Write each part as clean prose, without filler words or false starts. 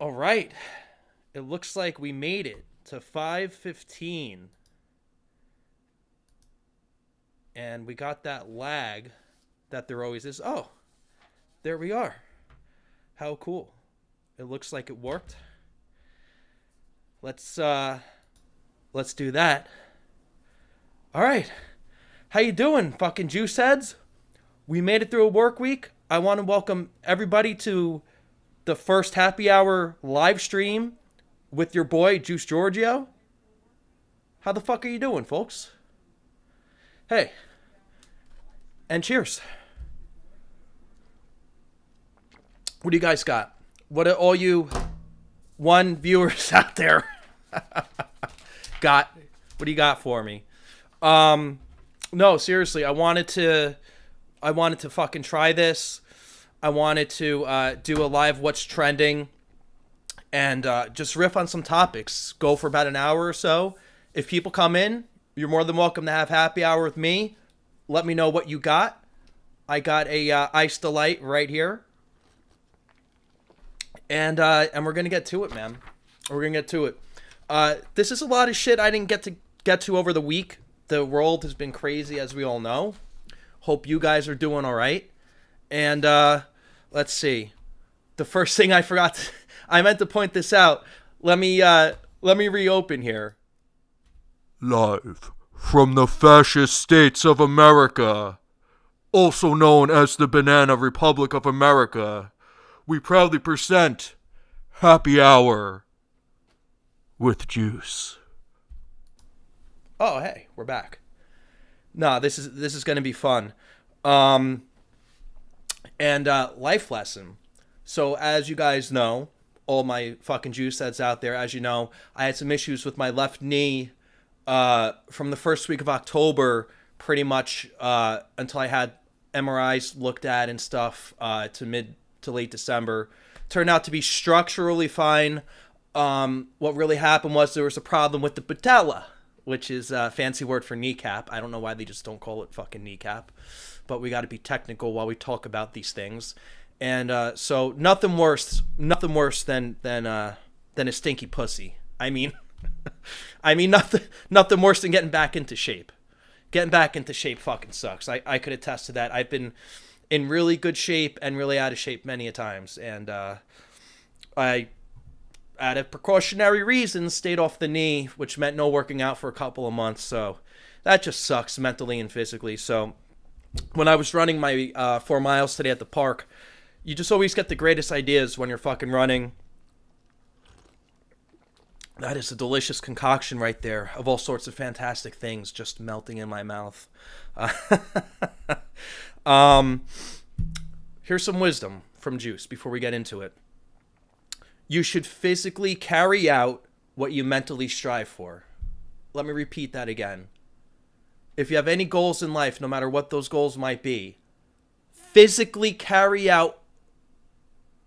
All right. It looks like we made it to 5:15 and we got that lag that there always is. Oh, there we are. How cool. It looks like it worked. Let's let's do that. All right. How you doing, fucking juice heads? We made it through a work week. I want to welcome everybody to the first happy hour live stream with your boy Juice Giorgio. How the fuck are you doing, folks? Hey, and cheers. What do you guys got? What are all you one viewers out there got? What do you got for me? No, seriously, I wanted to fucking try this. I wanted to do a live what's trending and just riff on some topics. Go for about an hour or so. If people come in, you're more than welcome to have happy hour with me. Let me know what you got. I got a Ice Delight right here. And we're gonna get to it, man. We're gonna get to it. This is a lot of shit I didn't get to over the week. The world has been crazy, as we all know. Hope you guys are doing all right. And let's see. The first thing I forgot, I meant to point this out. Let me reopen here. Live from the fascist states of America, also known as the Banana Republic of America, we proudly present Happy Hour with Juice. Oh, hey, we're back. Nah, this is gonna be fun. And life lesson. So as you guys know, all my fucking juice heads out there, as you know, I had some issues with my left knee from the first week of October, pretty much until I had MRIs looked at and stuff to mid to late December. Turned out to be structurally fine. What really happened was there was a problem with the patella, which is a fancy word for kneecap. I don't know why they just don't call it fucking kneecap, but we got to be technical while we talk about these things. And so nothing worse than a stinky pussy. I mean, nothing worse than getting back into shape. Getting back into shape fucking sucks. I could attest to that. I've been in really good shape and really out of shape many a times, and I, out of precautionary reasons, stayed off the knee, which meant no working out for a couple of months. So that just sucks mentally and physically. So when I was running my 4 miles today at the park, you just always get the greatest ideas when you're fucking running. That is a delicious concoction right there of all sorts of fantastic things just melting in my mouth. Here's some wisdom from Juice before we get into it. You should physically carry out what you mentally strive for. Let me repeat that again. If you have any goals in life, no matter what those goals might be, physically carry out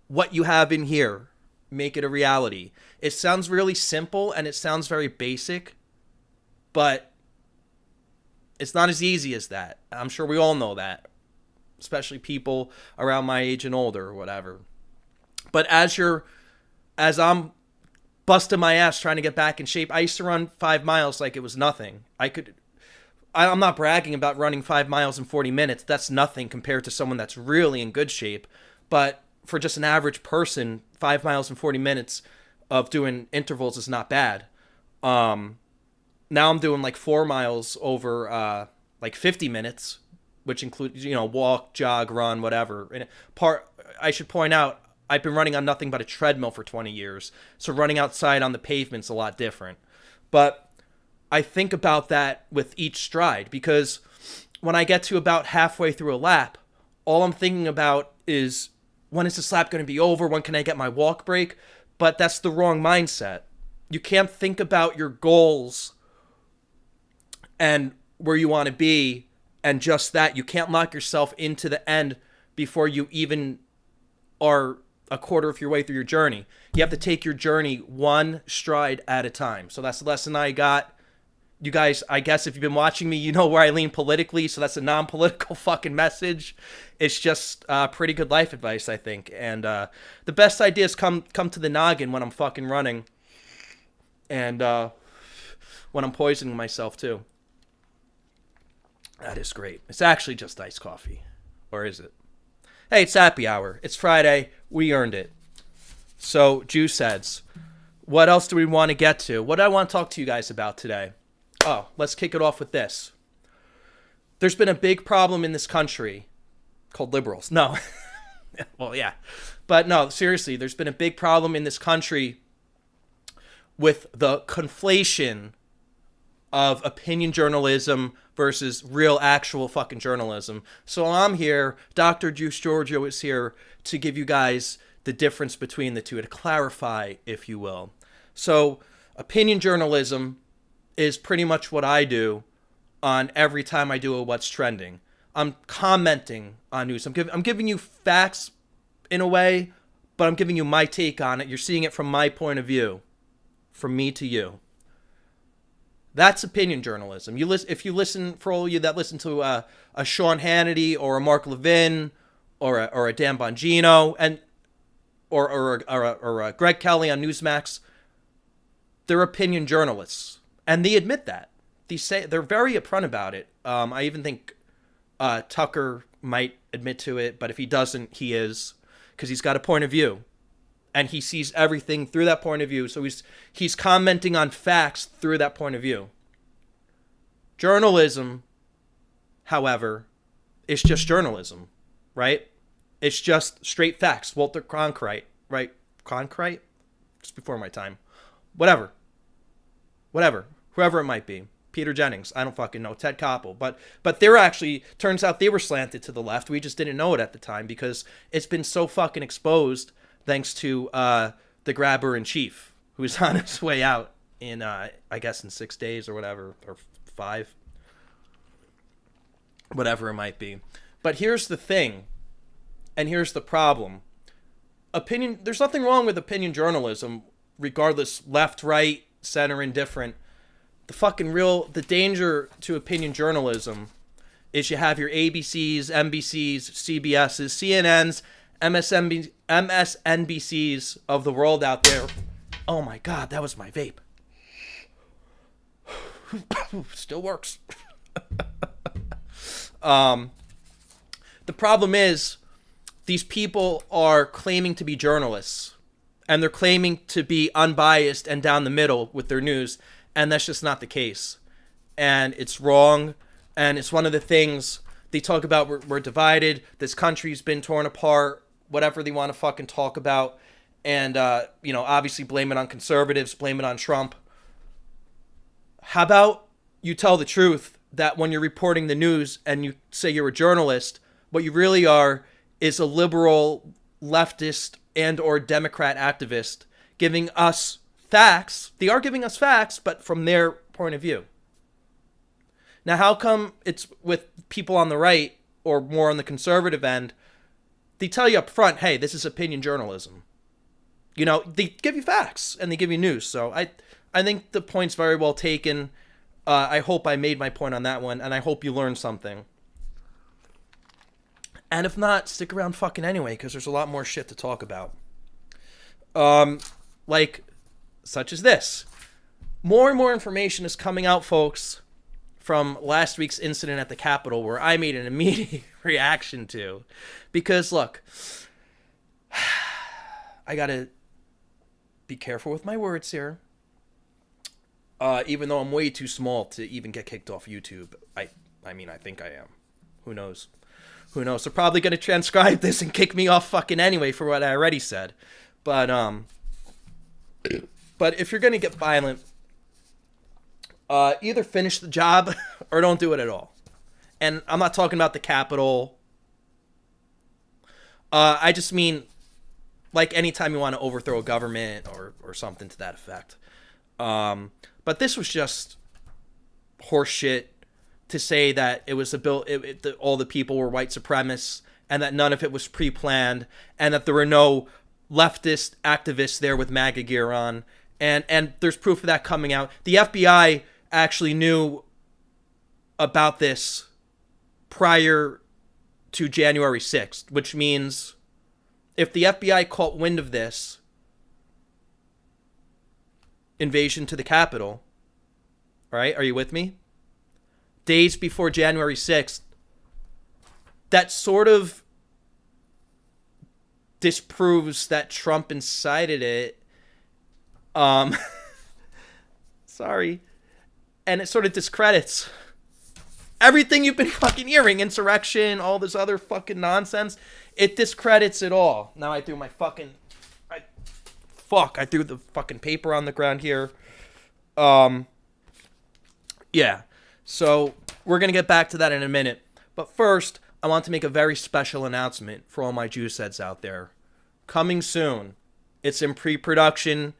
what you have in here. Make it a reality. It sounds really simple and it sounds very basic, but it's not as easy as that. I'm sure we all know that, especially people around my age and older or whatever. But as I'm busting my ass trying to get back in shape, I used to run 5 miles like it was nothing. I'm not bragging about running 5 miles in 40 minutes. That's nothing compared to someone that's really in good shape. But for just an average person, 5 miles in 40 minutes of doing intervals is not bad. Now I'm doing like 4 miles over like 50 minutes, which includes, walk, jog, run, whatever. And I should point out, I've been running on nothing but a treadmill for 20 years. So running outside on the pavement's a lot different. But I think about that with each stride, because when I get to about halfway through a lap, all I'm thinking about is, when is this lap going to be over? When can I get my walk break? But that's the wrong mindset. You can't think about your goals and where you want to be and just that. You can't lock yourself into the end before you even are a quarter of your way through your journey. You have to take your journey one stride at a time. So that's the lesson I got. You guys, I guess if you've been watching me, you know where I lean politically, so that's a non-political fucking message. It's just pretty good life advice, I think. And the best ideas come to the noggin when I'm fucking running. And when I'm poisoning myself, too. That is great. It's actually just iced coffee. Or is it? Hey, it's happy hour. It's Friday. We earned it. So, Juice Heads, what else do we want to get to? What do I want to talk to you guys about today? Oh, let's kick it off with this. There's been a big problem in this country called liberals. No. Well, yeah. But no, seriously, there's been a big problem in this country with the conflation of opinion journalism versus real, actual fucking journalism. So I'm here, Dr. Juice Giorgio is here to give you guys the difference between the two, to clarify, if you will. So opinion journalism is pretty much what I do on every time I do a What's Trending. I'm commenting on news. I'm giving you facts in a way, but I'm giving you my take on it. You're seeing it from my point of view, from me to you. That's opinion journalism. If you listen, for all of you that listen to a Sean Hannity or a Mark Levin or a Dan Bongino and or a Greg Kelly on Newsmax, they're opinion journalists. And they admit that. They're very upfront about it. I even think Tucker might admit to it, but if he doesn't, he is, because he's got a point of view, and he sees everything through that point of view. So he's commenting on facts through that point of view. Journalism, however, is just journalism, right? It's just straight facts. Walter Cronkite, right? Cronkite? Just before my time. Whatever. Whoever it might be. Peter Jennings. I don't fucking know. Ted Koppel. But they're actually, turns out they were slanted to the left. We just didn't know it at the time because it's been so fucking exposed thanks to the grabber in chief, who's on his way out in, I guess, in 6 days or whatever, or 5. Whatever it might be. But here's the thing, and here's the problem. There's nothing wrong with opinion journalism, regardless, left, right, center, indifferent. The danger to opinion journalism is you have your ABCs, NBCs, CBSs, CNNs, MSNBCs of the world out there. Oh my God, that was my vape. Still works. The problem is these people are claiming to be journalists, and they're claiming to be unbiased and down the middle with their news. And that's just not the case. And it's wrong. And it's one of the things they talk about. We're divided. This country's been torn apart. Whatever they want to fucking talk about. And, obviously blame it on conservatives. Blame it on Trump. How about you tell the truth that when you're reporting the news and you say you're a journalist, what you really are is a liberal, leftist, and or Democrat activist giving us facts. They are giving us facts, but from their point of view. Now, how come it's with people on the right or more on the conservative end? They tell you up front, hey, this is opinion journalism. They give you facts and they give you news. So I think the point's very well taken. I hope I made my point on that one, and I hope you learned something. And if not, stick around fucking anyway, because there's a lot more shit to talk about. Such as this. More and more information is coming out, folks, from last week's incident at the Capitol, where I made an immediate reaction to. Because, look, I gotta be careful with my words here. Even though I'm way too small to even get kicked off YouTube. I think I am. Who knows? They're probably gonna transcribe this and kick me off fucking anyway for what I already said. But if you're going to get violent, either finish the job or don't do it at all. And I'm not talking about the Capitol. I just mean, like, anytime you want to overthrow a government or something to that effect. But this was just horseshit to say that it was all the people were white supremacists and that none of it was pre-planned and that there were no leftist activists there with MAGA gear on. And there's proof of that coming out. The FBI actually knew about this prior to January 6th, which means if the FBI caught wind of this invasion to the Capitol, right? Are you with me? Days before January 6th, that sort of disproves that Trump incited it. Sorry. And it sort of discredits everything you've been fucking hearing. Insurrection, all this other fucking nonsense. It discredits it all. Now I threw my fucking... I threw the fucking paper on the ground here. Yeah. So we're going to get back to that in a minute. But first, I want to make a very special announcement for all my Juice heads out there. Coming soon. It's in pre-production.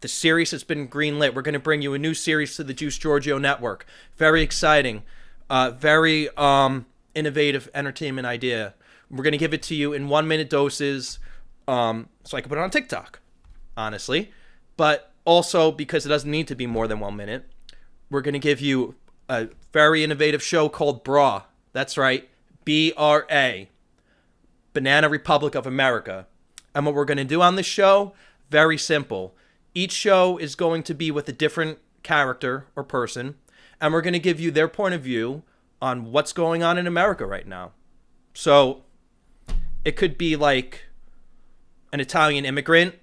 The series has been greenlit. We're going to bring you a new series to the Juice Giorgio Network. Very exciting. Very innovative entertainment idea. We're going to give it to you in 1-minute doses so I can put it on TikTok, honestly. But also because it doesn't need to be more than 1 minute. We're going to give you a very innovative show called BRA. That's right. BRA. Banana Republic of America. And what we're going to do on this show, very simple. Each show is going to be with a different character or person. And we're going to give you their point of view on what's going on in America right now. So it could be like an Italian immigrant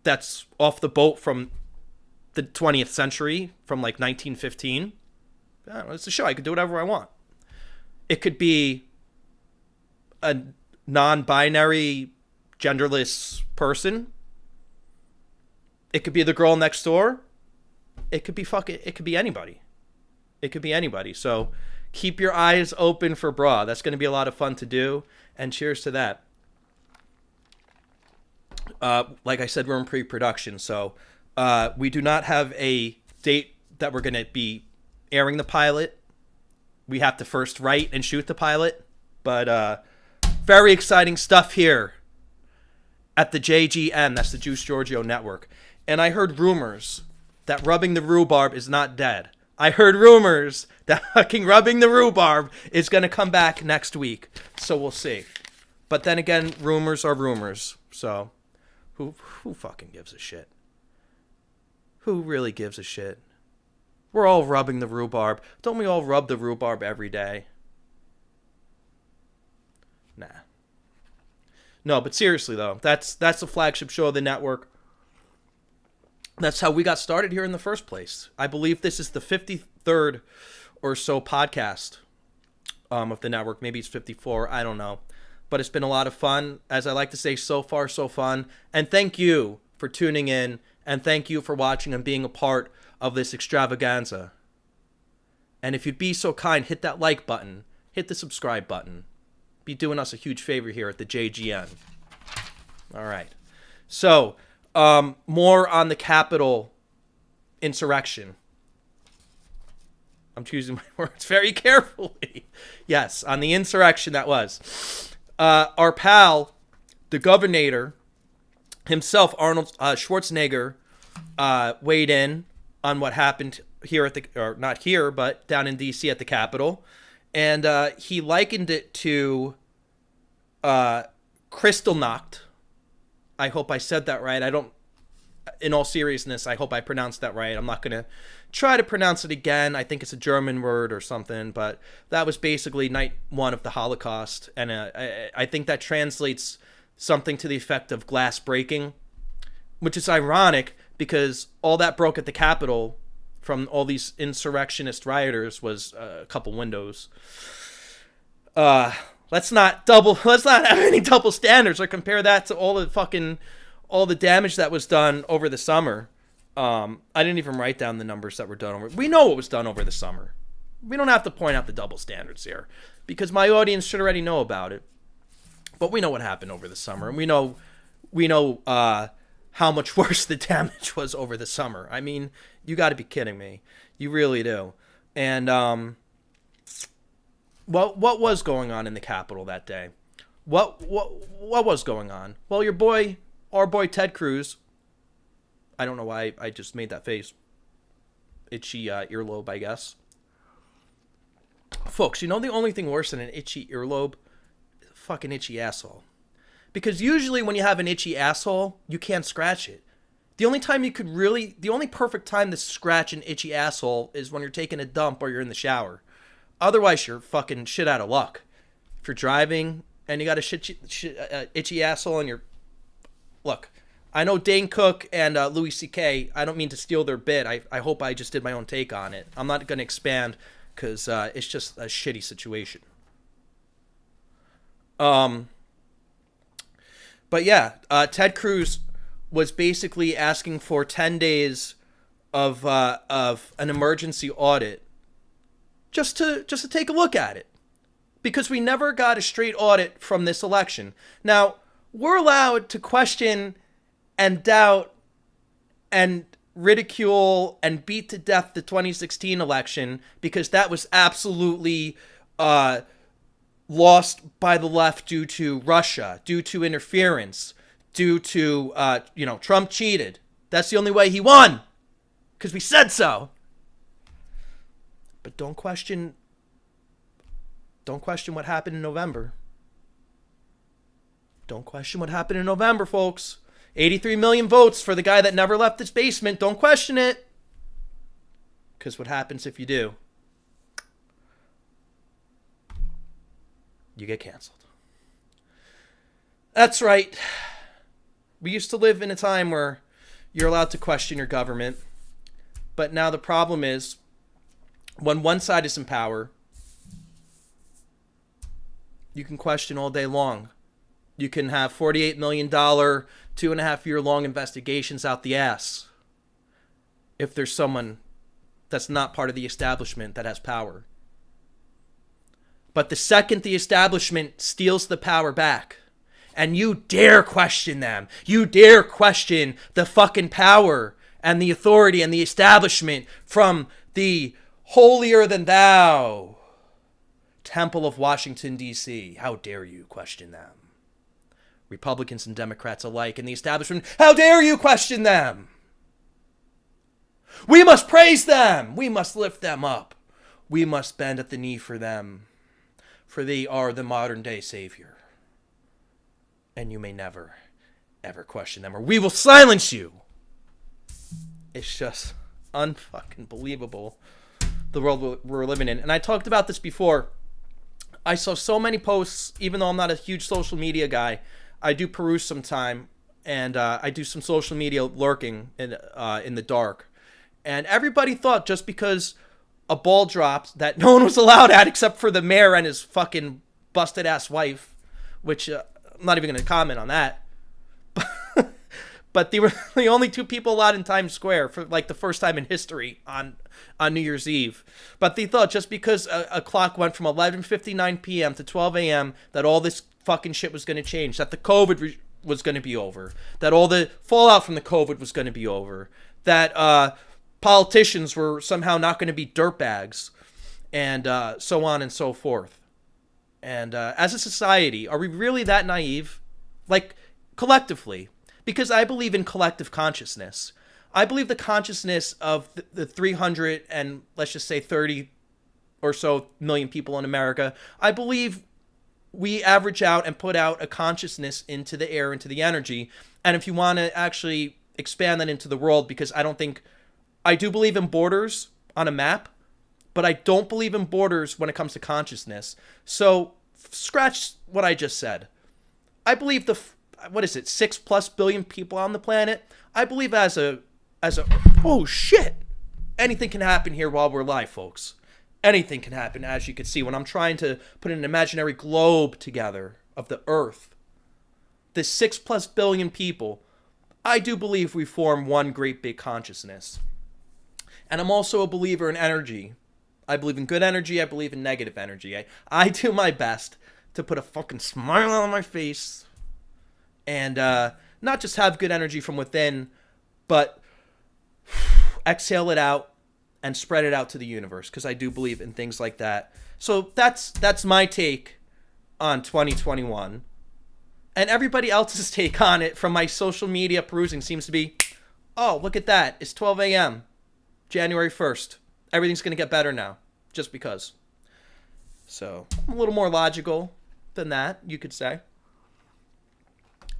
that's off the boat from the 20th century, from like 1915. I don't know, it's a show. I could do whatever I want. It could be a non-binary, genderless person. It could be the girl next door. It could be anybody. It could be anybody. So keep your eyes open for BRA. That's going to be a lot of fun to do. And cheers to that. Like I said, we're in pre-production. So we do not have a date that we're going to be airing the pilot. We have to first write and shoot the pilot. But very exciting stuff here at the JGN. That's the Juice Giorgio Network. And I heard rumors that rubbing the rhubarb is not dead. I heard rumors that fucking rubbing the rhubarb is going to come back next week. So we'll see. But then again, rumors are rumors. So who fucking gives a shit? Who really gives a shit? We're all rubbing the rhubarb. Don't we all rub the rhubarb every day? Nah. No, but seriously though, that's the flagship show of the network. That's how we got started here in the first place. I believe this is the 53rd or so podcast of the network. Maybe it's 54. I don't know. But it's been a lot of fun. As I like to say, so far, so fun. And thank you for tuning in. And thank you for watching and being a part of this extravaganza. And if you'd be so kind, hit that like button. Hit the subscribe button. Be doing us a huge favor here at the JGN. All right. So... more on the Capitol insurrection. I'm choosing my words very carefully. Yes, on the insurrection that was. Our pal, the governor himself, Arnold Schwarzenegger, weighed in on what happened here at the, or not here, but down in D.C. at the Capitol. And he likened it to Kristallnacht. I hope I said that right. In all seriousness, I hope I pronounced that right. I'm not going to try to pronounce it again. I think it's a German word or something, but that was basically night one of the Holocaust. And I think that translates something to the effect of glass breaking, which is ironic because all that broke at the Capitol from all these insurrectionist rioters was a couple windows. Let's not have any double standards or compare that to all the damage that was done over the summer. I didn't even write down the numbers that were done over. We know what was done over the summer. We don't have to point out the double standards here because my audience should already know about it. But we know what happened over the summer, and we know how much worse the damage was over the summer. I mean, you got to be kidding me. You really do. And what was going on in the Capitol that day? What was going on? Well, our boy Ted Cruz. I don't know why I just made that face. earlobe, I guess. Folks, you know the only thing worse than an itchy earlobe? A fucking itchy asshole. Because usually when you have an itchy asshole, you can't scratch it. The only perfect time to scratch an itchy asshole is when you're taking a dump or you're in the shower. Otherwise, you're fucking shit out of luck. If you're driving and you got a itchy asshole and you're... Look, I know Dane Cook and Louis C.K., I don't mean to steal their bit. I hope I just did my own take on it. I'm not going to expand because it's just a shitty situation. But yeah, Ted Cruz was basically asking for 10 days of an emergency audit just to take a look at it, because we never got a straight audit from this election. Now, we're allowed to question and doubt and ridicule and beat to death the 2016 election because that was absolutely lost by the left due to Russia, due to interference, due to, Trump cheated. That's the only way he won, because we said so. But don't question what happened in November. Don't question what happened in November, folks. 83 million votes for the guy that never left his basement. Don't question it. Because what happens if you do? You get canceled. That's right. We used to live in a time where you're allowed to question your government. But now the problem is, when one side is in power, you can question all day long. You can have $48 million, 2.5-year long investigations out the ass if there's someone that's not part of the establishment that has power. But the second the establishment steals the power back, and you dare question them, you dare question the fucking power and the authority and the establishment from the holier-than-thou Temple of Washington, D.C., how dare you question them? Republicans and Democrats alike in the establishment, how dare you question them? We must praise them. We must lift them up. We must bend at the knee for them, for they are the modern day savior. And you may never, ever question them, or we will silence you. It's just unfucking believable, the world we're living in. And I talked about this before. I saw so many posts, even though I'm not a huge social media guy. I do peruse sometime, and I do some social media lurking in the dark. And everybody thought just because a ball dropped that no one was allowed at except for the mayor and his fucking busted ass wife, which I'm not even going to comment on that. But they were the only two people allowed in Times Square for like the first time in history on New Year's Eve. But they thought just because a clock went from 11:59 p.m. to 12 a.m. that all this fucking shit was going to change, that the COVID was going to be over, that all the fallout from the COVID was going to be over, that politicians were somehow not going to be dirtbags, and so on and so forth. And as a society, are we really that naive? Like, collectively. Because I believe in collective consciousness. I believe the consciousness of the 300 and let's just say 30 or so million people in America, I believe we average out and put out a consciousness into the air, into the energy. And if you want to actually expand that into the world, because I do believe in borders on a map, but I don't believe in borders when it comes to consciousness. So scratch what I just said. I believe 6+ billion people on the planet. I believe as a oh shit, anything can happen here while we're live, folks. Anything can happen, as you can see when I'm trying to put an imaginary globe together of the Earth. The 6+ billion people, I do believe we form one great big consciousness. And I'm also a believer in energy. I believe in good energy. I believe in negative energy. I do my best to put a fucking smile on my face and not just have good energy from within, but exhale it out and spread it out to the universe, because I do believe in things like that. So that's my take on 2021. And everybody else's take on it from my social media perusing seems to be, oh, look at that. It's 12 a.m. January 1st. Everything's going to get better now, just because. So, I'm a little more logical than that, you could say.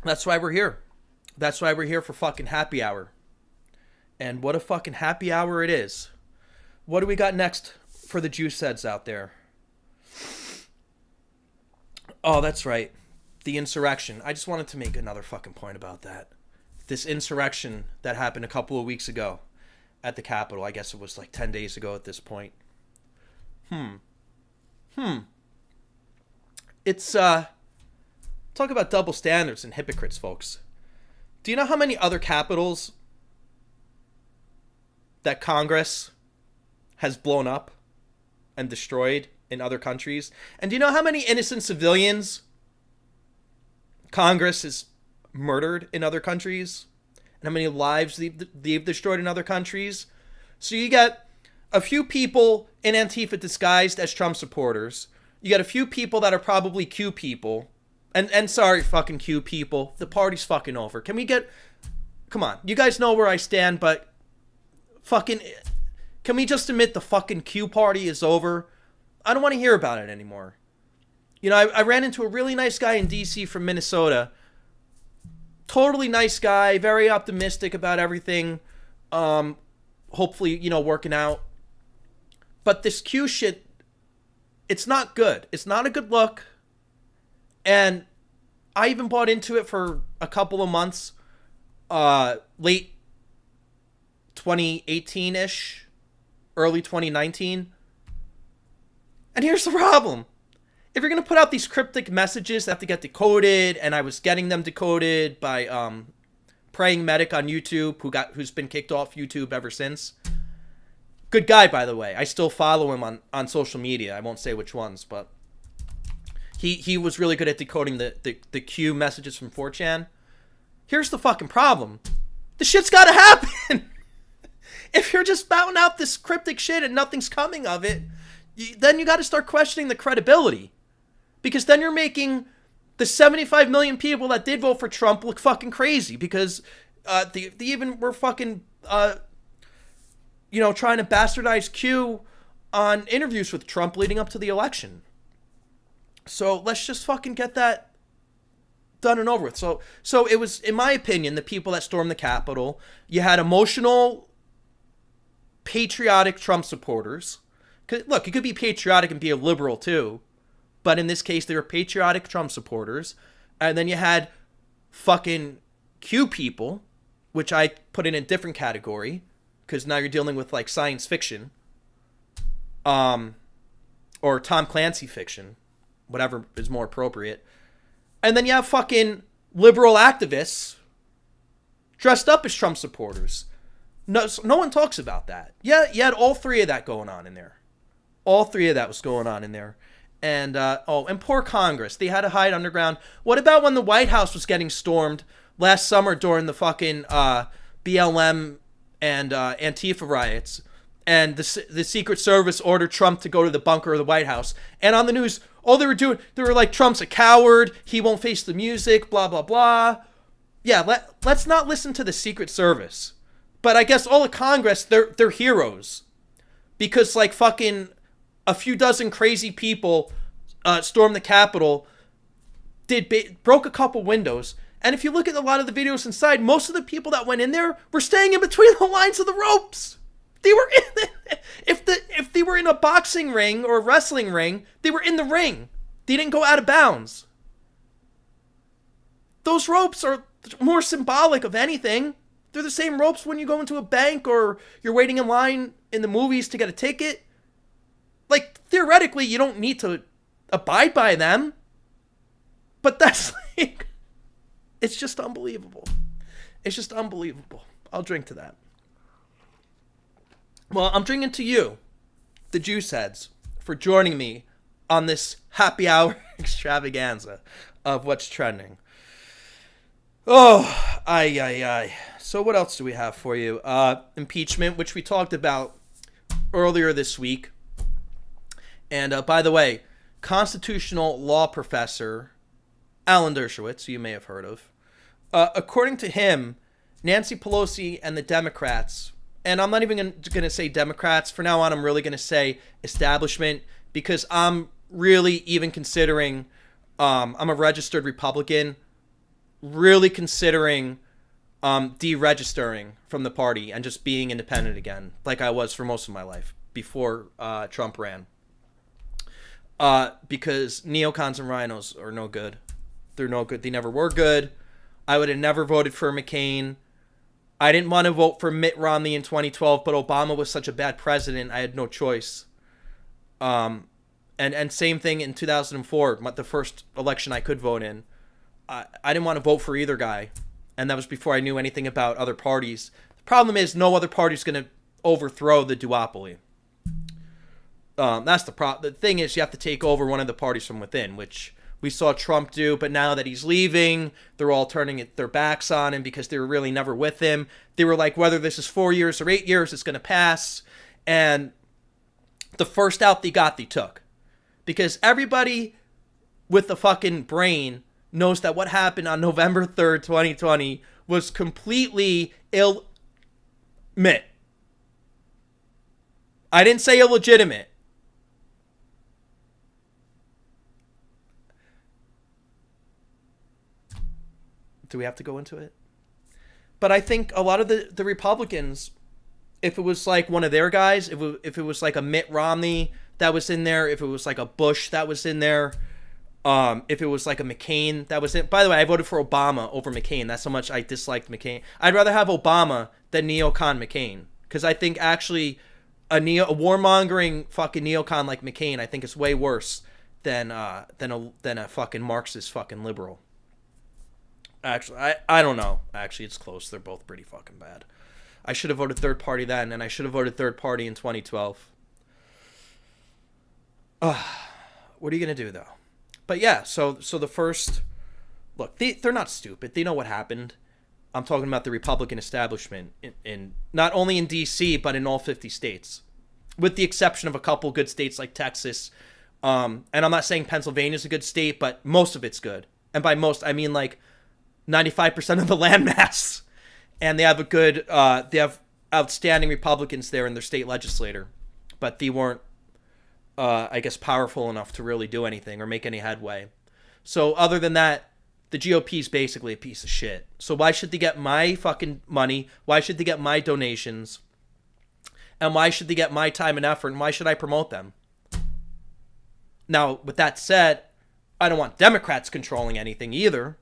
That's why we're here. That's why we're here for fucking happy hour. And what a fucking happy hour it is. What do we got next for the juice heads out there? Oh, that's right. The insurrection. I just wanted to make another fucking point about that. This insurrection that happened a couple of weeks ago at the Capitol. I guess it was like 10 days ago at this point. It's, talk about double standards and hypocrites, folks. Do you know how many other capitals that Congress has blown up and destroyed in other countries? And do you know how many innocent civilians Congress has murdered in other countries? And how many lives they've destroyed in other countries? So you got a few people in Antifa disguised as Trump supporters. You got a few people that are probably Q people. And sorry, fucking Q people. The party's fucking over. Can we get... Come on. You guys know where I stand, but... Fucking... Can we just admit the fucking Q party is over? I don't want to hear about it anymore. You know, I ran into a really nice guy in D.C. from Minnesota. Totally nice guy. Very optimistic about everything. Hopefully, you know, working out. But this Q shit... It's not good. It's not a good look. And I even bought into it for a couple of months. Late 2018-ish. Early 2019. And here's the problem. If you're going to put out these cryptic messages that have to get decoded, and I was getting them decoded by Praying Medic on YouTube, who's been kicked off YouTube ever since. Good guy, by the way. I still follow him on social media. I won't say which ones, but he was really good at decoding the Q messages from 4chan. Here's the fucking problem. The shit's gotta happen! If you're just spouting out this cryptic shit and nothing's coming of it, then you gotta start questioning the credibility. Because then you're making the 75 million people that did vote for Trump look fucking crazy. Because they even were fucking, you know, trying to bastardize Q on interviews with Trump leading up to the election. So let's just fucking get that done and over with. So it was, in my opinion, the people that stormed the Capitol. You had emotional, patriotic Trump supporters. Look, you could be patriotic and be a liberal too. But in this case, they were patriotic Trump supporters. And then you had fucking Q people, which I put in a different category. Because now you're dealing with like science fiction. Or Tom Clancy fiction. Whatever is more appropriate. And then you have fucking liberal activists dressed up as Trump supporters. No one talks about that. Yeah, you had all three of that going on in there. All three of that was going on in there. And, and poor Congress. They had to hide underground. What about when the White House was getting stormed last summer during the fucking BLM and Antifa riots? And the Secret Service ordered Trump to go to the bunker of the White House. And on the news, all they were doing, they were like, Trump's a coward. He won't face the music, blah, blah, blah. Yeah, let's not listen to the Secret Service. But I guess all of Congress, they're heroes. Because like fucking a few dozen crazy people stormed the Capitol, broke a couple windows. And if you look at a lot of the videos inside, most of the people that went in there were staying in between the lines of the ropes. They were in if they were in a boxing ring or a wrestling ring, they were in the ring. They didn't go out of bounds. Those ropes are more symbolic of anything. They're the same ropes when you go into a bank or you're waiting in line in the movies to get a ticket. Like, theoretically, you don't need to abide by them. But that's like... It's just unbelievable. It's just unbelievable. I'll drink to that. Well, I'm drinking to you, the Juice Heads, for joining me on this happy hour extravaganza of what's trending. Oh, ay. So what else do we have for you? Impeachment, which we talked about earlier this week. And by the way, constitutional law professor Alan Dershowitz, who you may have heard of, according to him, Nancy Pelosi and the Democrats, and I'm not even going to say Democrats. For now on, I'm really going to say establishment, because I'm really even considering, I'm a registered Republican, really considering deregistering from the party and just being independent again, like I was for most of my life before Trump ran. Because neocons and rhinos are no good. They're no good. They never were good. I would have never voted for McCain. I didn't want to vote for Mitt Romney in 2012, but Obama was such a bad president, I had no choice. And same thing in 2004, the first election I could vote in. I didn't want to vote for either guy, and that was before I knew anything about other parties. The problem is no other party's going to overthrow the duopoly. That's the problem. The thing is, you have to take over one of the parties from within, which we saw Trump do, but now that he's leaving, they're all turning their backs on him because they were really never with him. They were like, whether this is 4 years or 8 years, it's going to pass. And the first out they got, they took. Because everybody with the fucking brain knows that what happened on November 3rd, 2020 was completely illegitimate. I didn't say illegitimate. Do we have to go into it? But I think a lot of the Republicans, if it was like one of their guys, if it was like a Mitt Romney that was in there, if it was like a Bush that was in there, if it was like a McCain that was in. By the way, I voted for Obama over McCain. That's how much I disliked McCain. I'd rather have Obama than neocon McCain, because I think actually a warmongering fucking neocon like McCain, I think is way worse than a fucking Marxist fucking liberal. Actually, I don't know. Actually, it's close. They're both pretty fucking bad. I should have voted third party then, and I should have voted third party in 2012. What are you going to do, though? But yeah, so the first... Look, they're not stupid. They know what happened. I'm talking about the Republican establishment in not only in D.C., but in all 50 states. With the exception of a couple good states like Texas. And I'm not saying Pennsylvania's a good state, but most of it's good. And by most, I mean like 95% of the landmass. And they have they have outstanding Republicans there in their state legislature. But they weren't, I guess, powerful enough to really do anything or make any headway. So other than that, the GOP is basically a piece of shit. So why should they get my fucking money? Why should they get my donations? And why should they get my time and effort? And why should I promote them? Now, with that said, I don't want Democrats controlling anything either.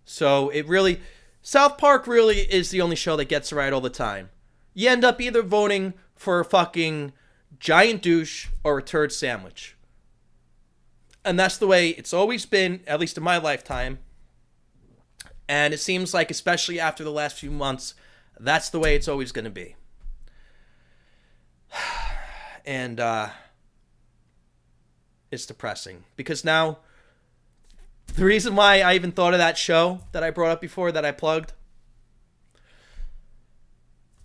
So it really... South Park really is the only show that gets it right all the time. You end up either voting for a fucking giant douche or a turd sandwich. And that's the way it's always been, at least in my lifetime. And it seems like, especially after the last few months, that's the way it's always going to be. And it's depressing. Because now, the reason why I even thought of that show that I brought up before, that I plugged,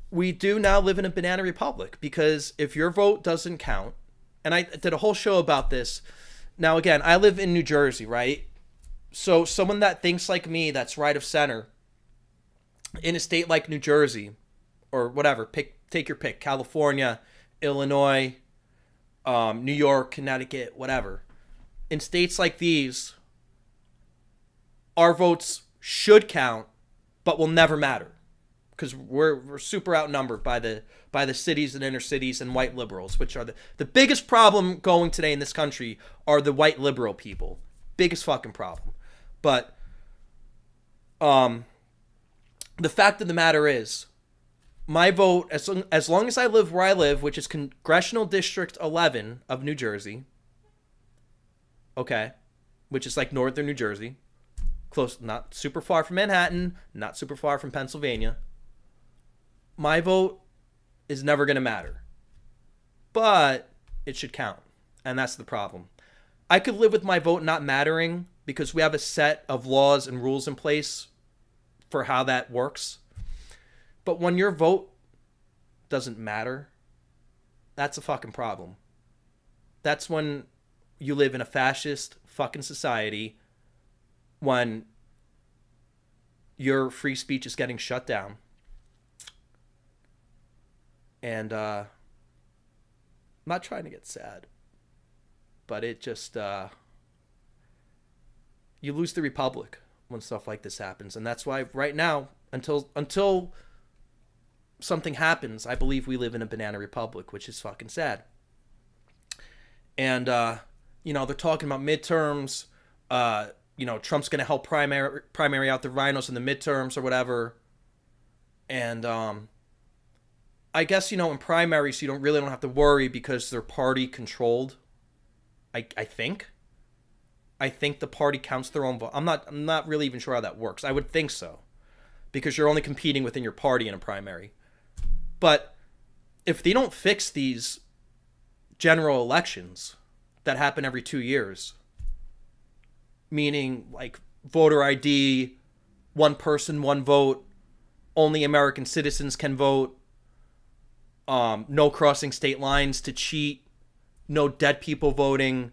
we do now live in a banana republic. Because if your vote doesn't count, and I did a whole show about this. Now, again, I live in New Jersey, right? So someone that thinks like me, that's right of center, in a state like New Jersey, or whatever, take your pick, California, Illinois, New York, Connecticut, whatever. In states like these, our votes should count, but will never matter. Because we're super outnumbered by the cities and inner cities and white liberals, which are the biggest problem going today in this country are the white liberal people. Biggest fucking problem. But the fact of the matter is, my vote, as long as I live where I live, which is Congressional District 11 of New Jersey, okay, which is like northern New Jersey, close, not super far from Manhattan, not super far from Pennsylvania, my vote is never going to matter. But it should count. And that's the problem. I could live with my vote not mattering because we have a set of laws and rules in place for how that works. But when your vote doesn't matter, that's a fucking problem. That's when you live in a fascist fucking society, when your free speech is getting shut down. And I'm not trying to get sad, but it just you lose the republic when stuff like this happens. And that's why right now, until something happens, I believe we live in a banana republic, which is fucking sad. And you know, they're talking about midterms. You know, Trump's going to help primary out the rhinos in the midterms or whatever. And I guess, you know, in primaries, you don't have to worry because they're party controlled. I think the party counts their own vote. I'm not really even sure how that works. I would think so, because you're only competing within your party in a primary. But if they don't fix these general elections that happen every 2 years, meaning like voter ID, one person, one vote, only American citizens can vote, no crossing state lines to cheat, no dead people voting,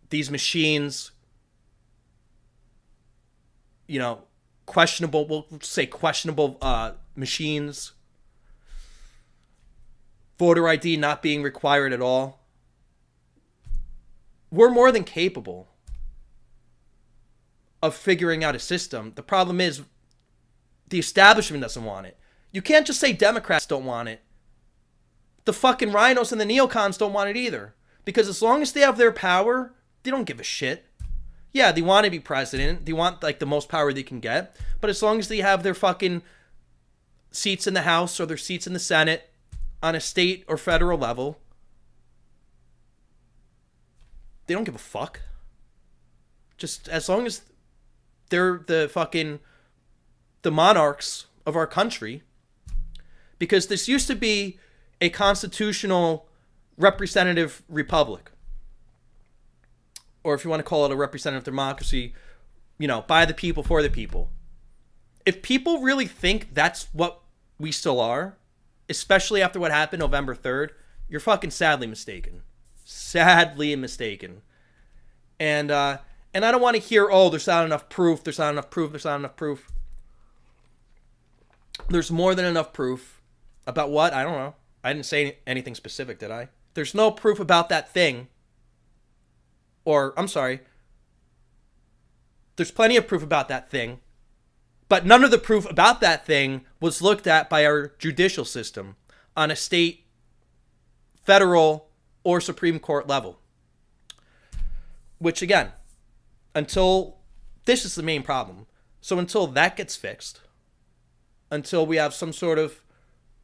these machines, you know, questionable machines, voter ID not being required at all. We're more than capable of figuring out a system. The problem is the establishment doesn't want it. You can't just say Democrats don't want it. The fucking rhinos and the neocons don't want it either. Because as long as they have their power, they don't give a shit. Yeah, they want to be president. They want like the most power they can get. But as long as they have their fucking seats in the House or their seats in the Senate on a state or federal level, they don't give a fuck. Just as long as they're the monarchs of our country. Because this used to be a constitutional representative republic. Or if you want to call it a representative democracy, you know, by the people, for the people. If people really think that's what we still are, especially after what happened November 3rd, you're fucking sadly mistaken. Sadly mistaken. And I don't want to hear, oh, there's not enough proof, there's not enough proof, there's not enough proof. There's more than enough proof. About what? I don't know. I didn't say anything specific, did I? There's no proof about that thing. Or, I'm sorry. There's plenty of proof about that thing. But none of the proof about that thing was looked at by our judicial system on a state, federal, or Supreme Court level. Which, again, this is the main problem. So until that gets fixed, until we have some sort of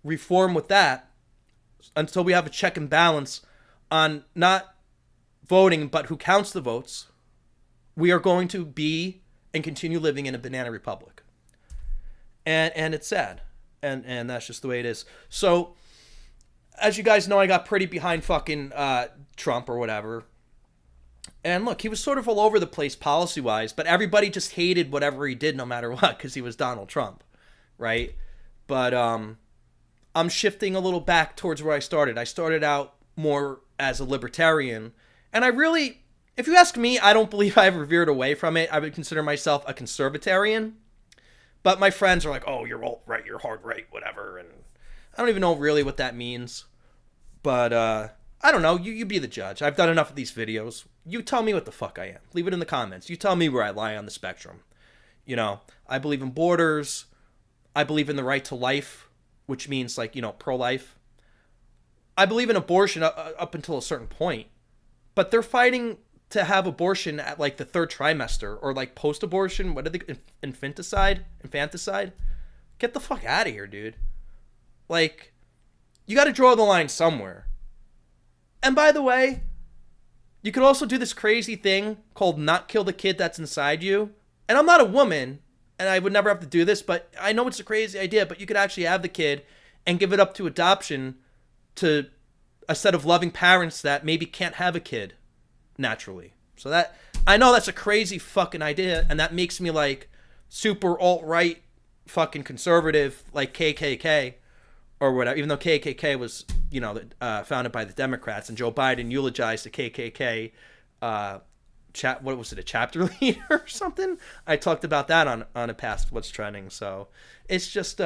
reform with that, until we have a check and balance on not voting, but who counts the votes, we are going to be and continue living in a banana republic. And it's sad. And that's just the way it is. So, as you guys know, I got pretty behind fucking Trump or whatever. And look, he was sort of all over the place policy-wise, but everybody just hated whatever he did no matter what because he was Donald Trump, right? But I'm shifting a little back towards where I started. I started out more as a libertarian, and I really, if you ask me, I don't believe I ever veered away from it. I would consider myself a conservatarian. But my friends are like, oh, you're alt-right, you're hard-right, whatever. And I don't even know really what that means. But I don't know. You be the judge. I've done enough of these videos. You tell me what the fuck I am. Leave it in the comments. You tell me where I lie on the spectrum. You know, I believe in borders. I believe in the right to life, which means like, you know, pro-life. I believe in abortion up until a certain point. But they're fighting to have abortion at like the third trimester or like post-abortion. What are they? Infanticide? Get the fuck out of here, dude. Like, you got to draw the line somewhere. And by the way, you could also do this crazy thing called not kill the kid that's inside you. And I'm not a woman, and I would never have to do this, but I know it's a crazy idea, but you could actually have the kid and give it up to adoption to a set of loving parents that maybe can't have a kid naturally. So that, I know that's a crazy fucking idea, and that makes me like super alt-right fucking conservative, like KKK or whatever, even though KKK was, you know, founded by the Democrats, and Joe Biden eulogized the KKK what was it, a chapter leader or something? I talked about that on a past What's Trending. So it's just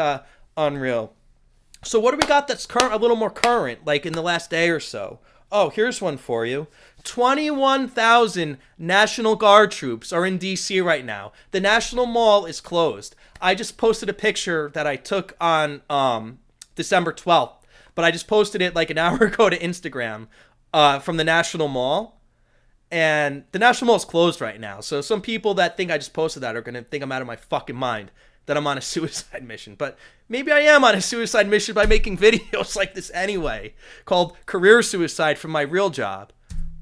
Unreal. So what do we got that's current, a little more current, like in the last day or so? Oh, here's one for you. 21,000 National Guard troops are in D.C. right now. The National Mall is closed. I just posted a picture that I took on December 12th, but I just posted it like an hour ago to Instagram from the National Mall. And the National Mall is closed right now. So some people that think I just posted that are going to think I'm out of my fucking mind, that I'm on a suicide mission. But maybe I am on a suicide mission by making videos like this anyway, called career suicide from my real job.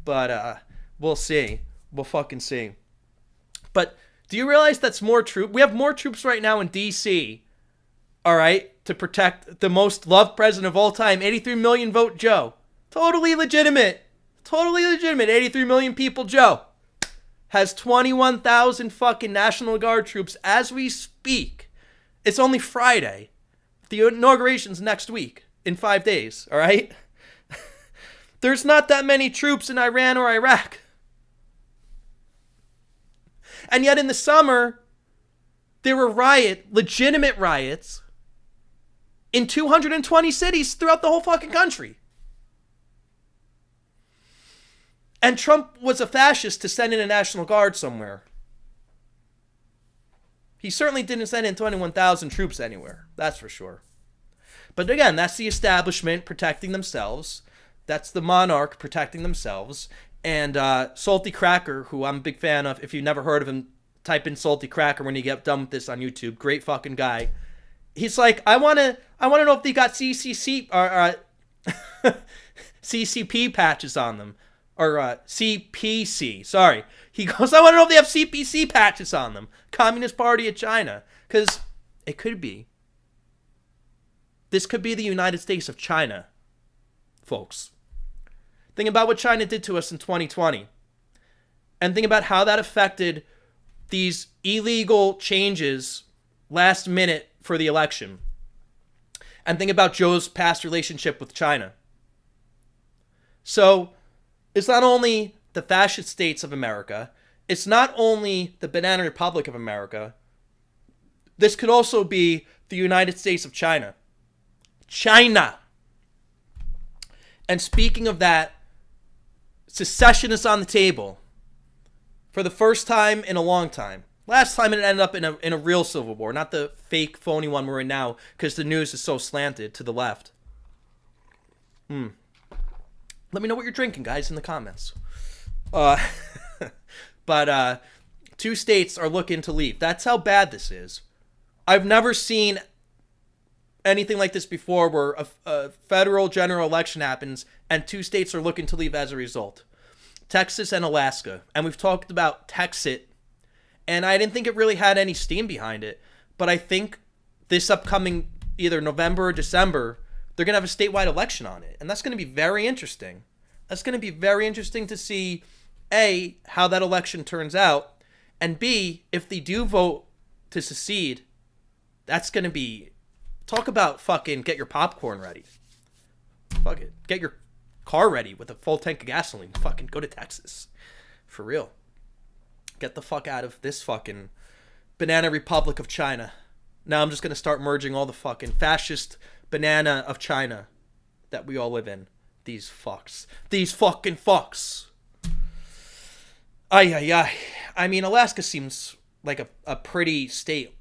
But we'll see. We'll fucking see. But do you realize that's more troops? We have more troops right now in D.C., all right, to protect the most loved president of all time, 83 million vote Joe. Totally legitimate. Totally legitimate. 83 million people Joe has 21,000 fucking National Guard troops as we speak. It's only Friday. The inauguration's next week, in 5 days, all right? There's not that many troops in Iran or Iraq. And yet in the summer, there were legitimate riots in 220 cities throughout the whole fucking country. And Trump was a fascist to send in a National Guard somewhere. He certainly didn't send in 21,000 troops anywhere. That's for sure. But again, that's the establishment protecting themselves. That's the monarch protecting themselves. And Salty Cracker, who I'm a big fan of. If you've never heard of him, type in Salty Cracker when you get done with this on YouTube. Great fucking guy. He's like, I want to know if they got CCC or CCP patches on them. Or CPC, sorry. He goes, I want to know if they have CPC patches on them. Communist Party of China. Because it could be. This could be the United States of China, folks. Think about what China did to us in 2020. And think about how that affected these illegal changes last minute for the election. And think about Joe's past relationship with China. So it's not only the fascist states of America. It's not only the Banana Republic of America. This could also be the United States of China. China. And speaking of that, secession is on the table. For the first time in a long time. Last time it ended up in a real civil war, not the fake, phony one we're in now, because the news is so slanted to the left. Let me know what you're drinking, guys, in the comments. But 2 states are looking to leave. That's how bad this is. I've never seen anything like this before, where a federal general election happens and 2 states are looking to leave as a result. Texas and Alaska. And we've talked about Texit, and I didn't think it really had any steam behind it. But I think this upcoming either November or December, they're going to have a statewide election on it. And that's going to be very interesting. That's going to be very interesting to see, A, how that election turns out, and B, if they do vote to secede, that's going to be, talk about fucking get your popcorn ready. Fuck it. Get your car ready with a full tank of gasoline. Fucking go to Texas. For real. Get the fuck out of this fucking Banana Republic of China. Now I'm just going to start merging all the fucking fascist banana of China that we all live in. These fucks. These fucking fucks. Ay, ay, ay. I mean, Alaska seems like a pretty state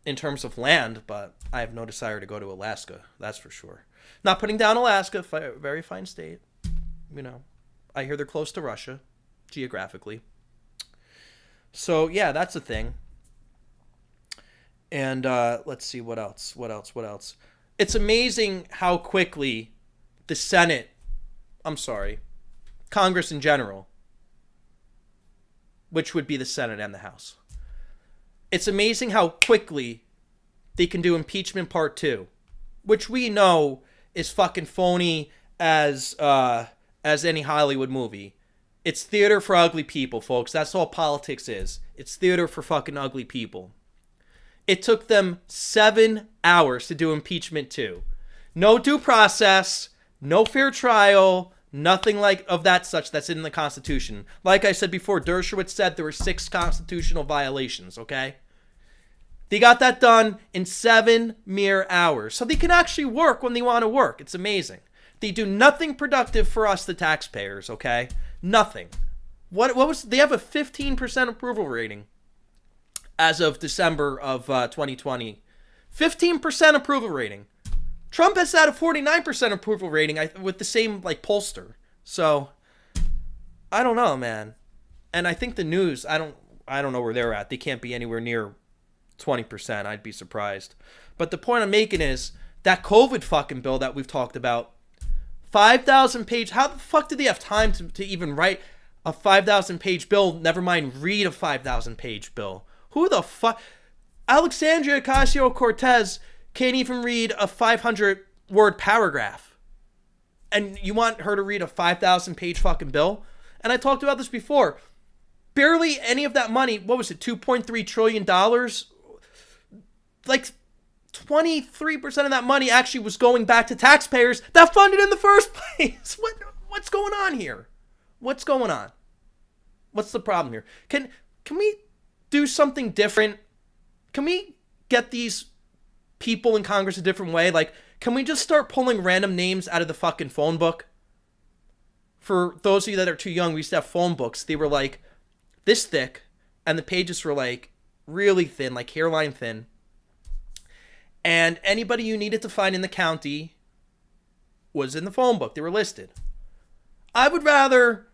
in terms of land, but I have no desire to go to Alaska. That's for sure. Not putting down Alaska. Very fine state. You know, I hear they're close to Russia, geographically. So, yeah, that's a thing. And let's see, what else? It's amazing how quickly the Senate, Congress in general, which would be the Senate and the House. It's amazing how quickly they can do impeachment part 2, which we know is fucking phony as any Hollywood movie. It's theater for ugly people, folks. That's all politics is. It's theater for fucking ugly people. It took them 7 hours to do impeachment 2. No due process, no fair trial, nothing like of that such that's in the Constitution. Like I said before, Dershowitz said there were 6 constitutional violations, okay? They got that done in 7 mere hours. So they can actually work when they want to work. It's amazing. They do nothing productive for us, the taxpayers, okay? Nothing. What was, they have a 15% approval rating as of December of 2020. 15% approval rating. Trump has had a 49% approval rating with the same, like, pollster. So, I don't know, man. And I think the news, I don't know where they're at. They can't be anywhere near 20%. I'd be surprised. But the point I'm making is that COVID fucking bill that we've talked about, 5,000 page. How the fuck did they have time to even write a 5,000 page bill? Never mind read a 5,000 page bill. Who the fuck? Alexandria Ocasio-Cortez can't even read a 500 word paragraph. And you want her to read a 5,000 page fucking bill? And I talked about this before. Barely any of that money, what was it, $2.3 trillion? Like 23% of that money actually was going back to taxpayers that funded in the first place. What's going on here? What's going on? What's the problem here? Can we do something different? Can we get these people in Congress a different way? Like, can we just start pulling random names out of the fucking phone book? For those of you that are too young, we used to have phone books. They were like this thick, and the pages were like really thin, like hairline thin. And anybody you needed to find in the county was in the phone book. They were listed. I would rather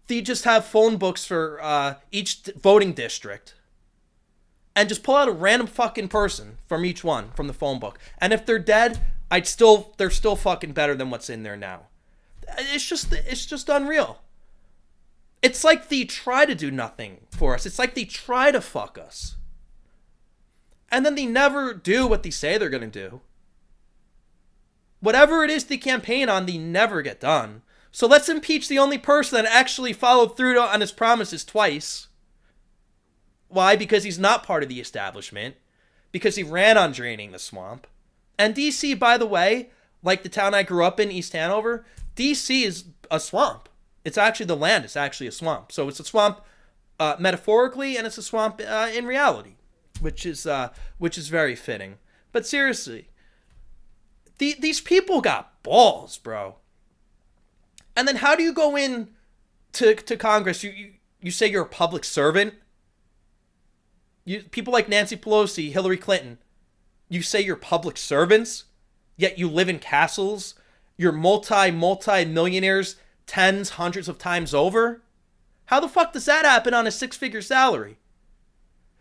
they just have phone books for each voting district and just pull out a random fucking person from each one from the phone book. And if they're dead, they're still fucking better than what's in there now. It's just unreal. It's like they try to do nothing for us. It's like they try to fuck us. And then they never do what they say they're going to do. Whatever it is they campaign on, they never get done. So let's impeach the only person that actually followed through on his promises twice. Why? Because he's not part of the establishment. Because he ran on draining the swamp. And DC, by the way, like the town I grew up in, East Hanover, DC is a swamp. It's actually the land. It's actually a swamp. So it's a swamp metaphorically, and it's a swamp in reality. Which is very fitting. But seriously, these people got balls, bro. And then how do you go in to Congress? You say you're a public servant. People like Nancy Pelosi, Hillary Clinton, you say you're public servants, yet you live in castles. You're multi-millionaires tens, hundreds of times over. How the fuck does that happen on a 6-figure salary?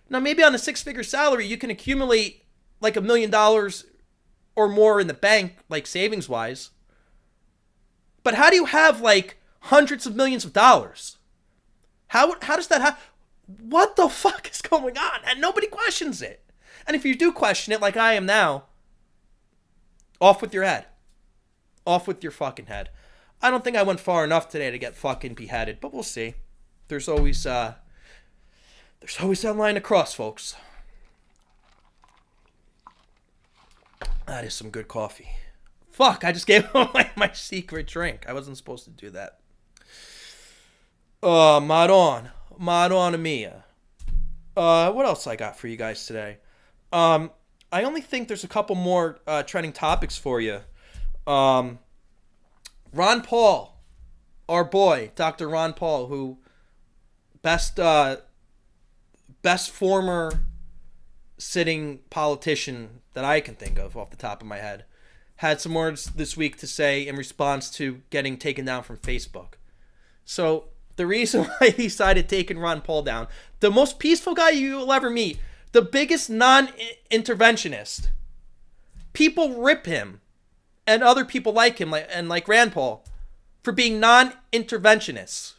Now, maybe on a 6-figure salary, you can accumulate like $1 million or more in the bank, like savings-wise. But how do you have like hundreds of millions of dollars? How does that happen? What the fuck is going on? And nobody questions it. And if you do question it, like I am now, off with your head. Off with your fucking head. I don't think I went far enough today to get fucking beheaded, but we'll see. There's always that line to cross, folks. That is some good coffee. Fuck, I just gave away my secret drink. I wasn't supposed to do that. Madonna mia. What else I got for you guys today? I only think there's a couple more trending topics for you. Ron Paul, our boy, Dr. Ron Paul, who best former sitting politician that I can think of off the top of my head, had some words this week to say in response to getting taken down from Facebook. So the reason why he decided taking Ron Paul down, the most peaceful guy you'll ever meet, the biggest non-interventionist, people rip him and other people like him, like Rand Paul, for being non-interventionists.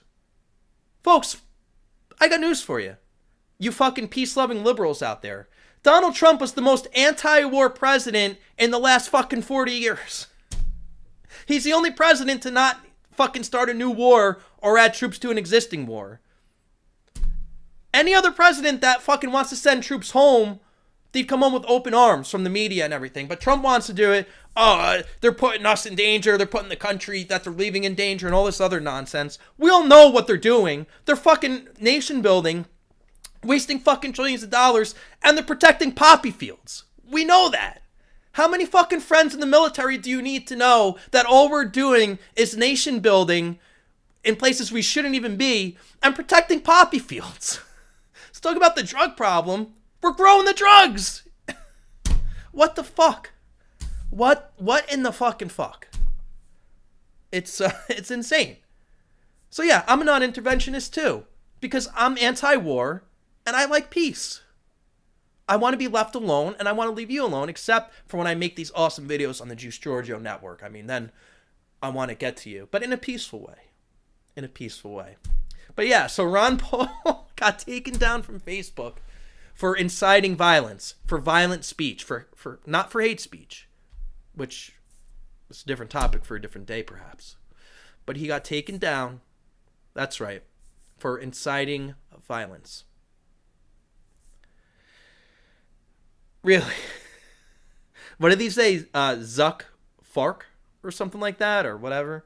Folks, I got news for you. You fucking peace-loving liberals out there. Donald Trump was the most anti-war president in the last fucking 40 years. He's the only president to not fucking start a new war or add troops to an existing war. Any other president that fucking wants to send troops home, they'd come home with open arms from the media and everything. But Trump wants to do it. Oh, they're putting us in danger. They're putting the country that they're leaving in danger and all this other nonsense. We all know what they're doing. They're fucking nation building wasting fucking trillions of dollars, and they're protecting poppy fields. We know that. How many fucking friends in the military do you need to know that all we're doing is nation building in places we shouldn't even be and protecting poppy fields? Let's talk about the drug problem. We're growing the drugs. What the fuck? What in the fucking fuck? It's insane. So yeah, I'm a non-interventionist too, because I'm anti-war and I like peace. I want to be left alone, and I want to leave you alone, except for when I make these awesome videos on the Juice Giorgio network. I mean, then I want to get to you, but in a peaceful way. In a peaceful way. But yeah, so Ron Paul got taken down from Facebook for inciting violence, for violent speech, for not for hate speech, which is a different topic for a different day, perhaps. But he got taken down, that's right, for inciting violence. Really? What did he say? Zuck Fark or something like that, or whatever?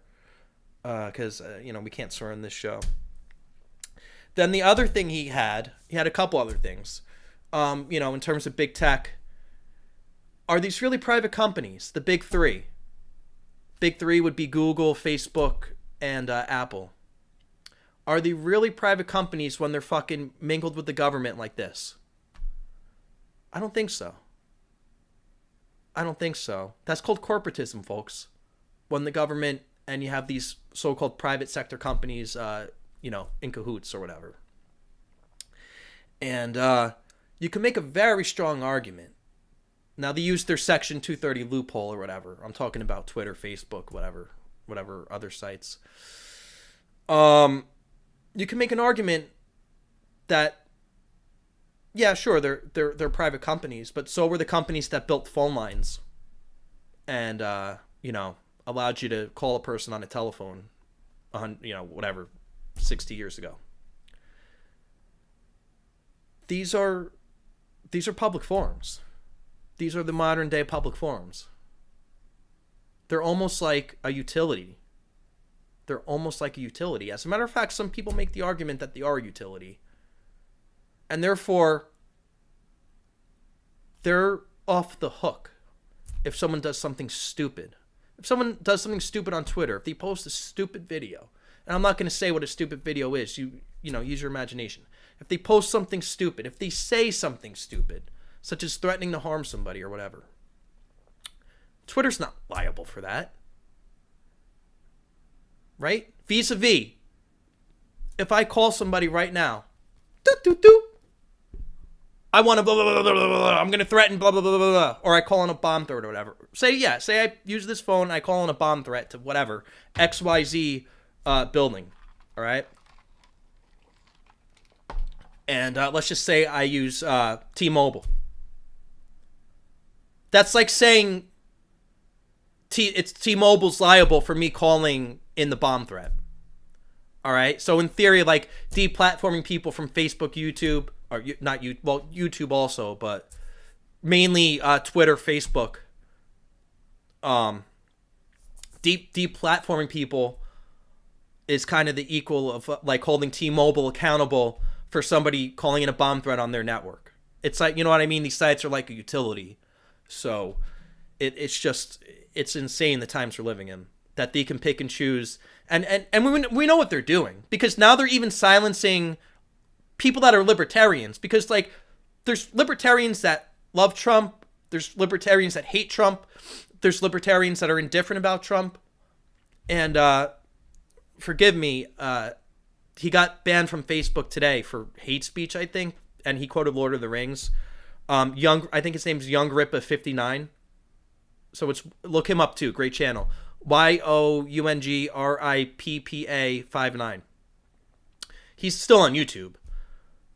Because, we can't swear on this show. Then the other thing he had a couple other things. In terms of big tech, are these really private companies? The big three. Big three would be Google, Facebook, and Apple. Are they really private companies when they're fucking mingled with the government like this? I don't think so. I don't think so. That's called corporatism, folks. When the government and you have these so-called private sector companies, in cahoots or whatever. And you can make a very strong argument. Now, they use their Section 230 loophole or whatever. I'm talking about Twitter, Facebook, whatever other sites. You can make an argument that, yeah, sure, they're private companies, but so were the companies that built phone lines and, allowed you to call a person on a telephone, 60 years ago. These are public forums. These are the modern day public forums. They're almost like a utility. As a matter of fact, some people make the argument that they are a utility. And therefore, they're off the hook if someone does something stupid. If someone does something stupid on Twitter, if they post a stupid video, and I'm not going to say what a stupid video is, use your imagination. If they post something stupid, if they say something stupid, such as threatening to harm somebody or whatever, Twitter's not liable for that. Right? Vis-a-vis, if I call somebody right now, I want to blah, blah, blah, blah, blah, blah, I'm going to threaten blah, blah, blah, blah, blah, or I call on a bomb threat or whatever. Say I use this phone, I call on a bomb threat to whatever, XYZ building, all right? And let's just say I use T-Mobile. That's like saying T-Mobile's liable for me calling in the bomb threat. All right? So in theory, like deplatforming people from Facebook, YouTube, or not you, well, YouTube also, but mainly Twitter, Facebook. Deplatforming people is kind of the equal of like holding T-Mobile accountable for somebody calling in a bomb threat on their network. It's like, you know what I mean? These sites are like a utility. So it's insane the times we're living in, that they can pick and choose. And we know what they're doing, because now they're even silencing people that are libertarians, because like there's libertarians that love Trump. There's libertarians that hate Trump. There's libertarians that are indifferent about Trump. And forgive me, he got banned from Facebook today for hate speech, I think, and he quoted Lord of the Rings. I think his name's Young Rippa 59. So look him up too. Great channel. YOUNGRIPPA 59. He's still on YouTube,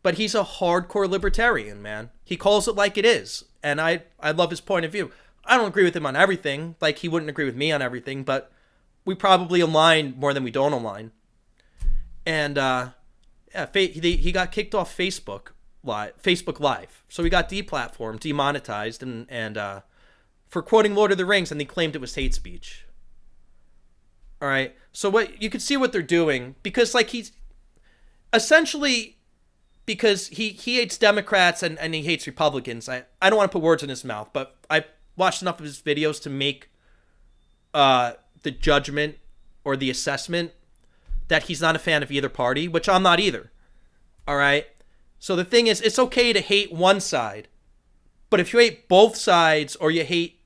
but he's a hardcore libertarian, man. He calls it like it is, and I love his point of view. I don't agree with him on everything, like he wouldn't agree with me on everything, but we probably align more than we don't align. And he got kicked off Facebook Live, so he got deplatformed, demonetized, and for quoting Lord of the Rings, and they claimed it was hate speech. All right, so what you can see what they're doing, because like he's essentially because he hates Democrats and he hates Republicans. I don't want to put words in his mouth, but I watched enough of his videos to make the judgment or the assessment that he's not a fan of either party, which I'm not either. All right? So the thing is, it's okay to hate one side, but if you hate both sides or you hate,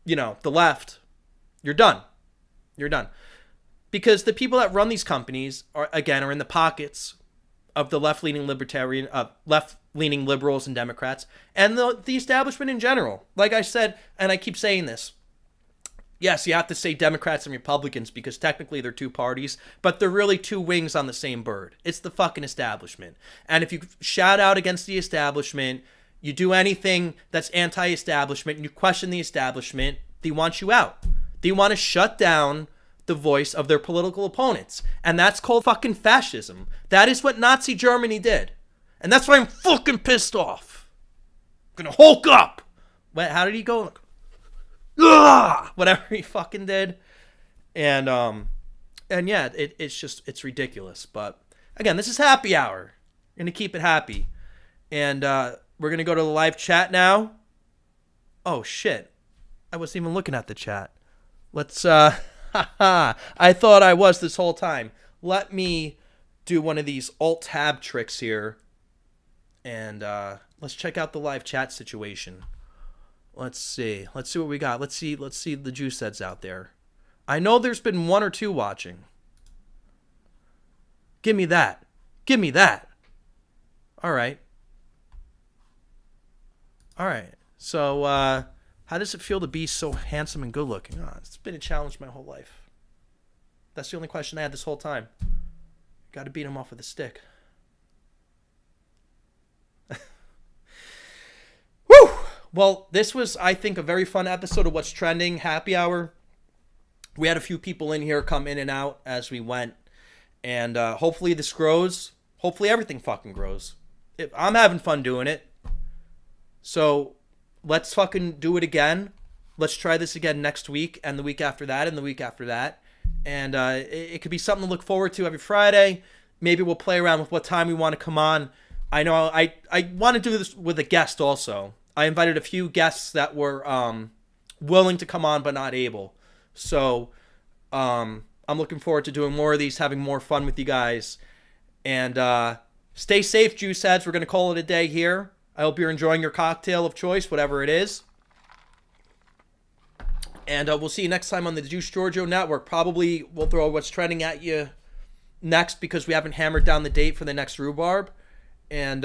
the left, you're done. You're done. Because the people that run these companies are in the pockets of the left-leaning left-leaning liberals and Democrats and the establishment in general. Like I said, and I keep saying this, yes, you have to say Democrats and Republicans because technically they're two parties, but they're really two wings on the same bird. It's the fucking establishment. And if you shout out against the establishment, you do anything that's anti-establishment, and you question the establishment, they want you out. They want to shut down the voice of their political opponents. And that's called fucking fascism. That is what Nazi Germany did. And that's why I'm fucking pissed off. I'm gonna Hulk up. How did he go? Ugh! Whatever he fucking did. And yeah, it's ridiculous. But again, this is happy hour. I'm gonna keep it happy. And we're gonna go to the live chat now. Oh shit. I wasn't even looking at the chat. Let's I thought I was this whole time. Let me do one of these alt-tab tricks here. And let's check out the live chat situation. Let's see. Let's see what we got. Let's see the juice heads out there. I know there's been one or two watching. Give me that. Give me that. All right. All right. So, how does it feel to be so handsome and good looking? Oh, it's been a challenge my whole life. That's the only question I had this whole time. Got to beat him off with a stick. Woo! Well, this was, I think, a very fun episode of What's Trending, Happy Hour. We had a few people in here come in and out as we went. And hopefully this grows. Hopefully everything fucking grows. I'm having fun doing it. So let's fucking do it again. Let's try this again next week and the week after that and the week after that. And it could be something to look forward to every Friday. Maybe we'll play around with what time we want to come on. I know I want to do this with a guest also. I invited a few guests that were willing to come on but not able. So I'm looking forward to doing more of these, having more fun with you guys. And stay safe, juice heads. We're going to call it a day here. I hope you're enjoying your cocktail of choice, whatever it is. And we'll see you next time on the Juice Giorgio Network. Probably we'll throw What's Trending at you next because we haven't hammered down the date for the next rhubarb. And